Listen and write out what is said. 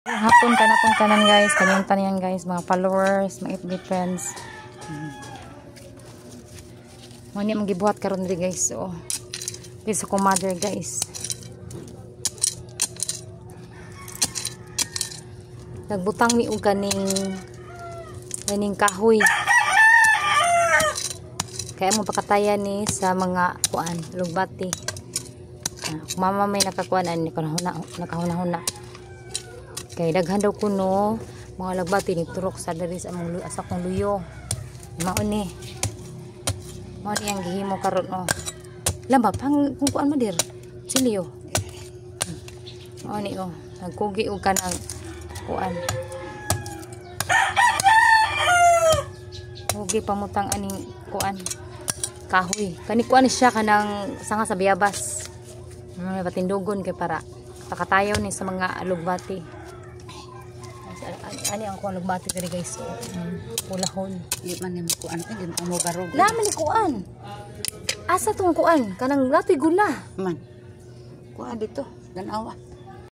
Hapon ka na pong tanan guys, kanyang tanian guys, mga followers, mga FB friends. Mani ang gibuhat karon diri guys. So, piso ko mother guys. Nagbutang mi og kaning kahoy. Kaya mo pakatayan ni sa mga kuan, lugbati. Mama may nakakuanan ni nakahuna-huna. Kay daghan daw kuno mga lagbati ni turok sa diri sa among asa kong luyo. Mao ni ang gihimo karon no. Lamba pang kung kuan madir. Siliyo. Mao ni nagkugi og kanang kuan. Kugi pamutang aning kuan kahoy. Kani kuan siya kanang sanga sa biyabas. May patindugon kay para pakatayaw ni sa mga lugbati. Ani ang kuan lugbati diri guys. Ulahon. Di man ni kuan pa di mo garog. Laman ni kuan. Asa tong kuan kanang lati gula. Man. Kuan dito, ganawa.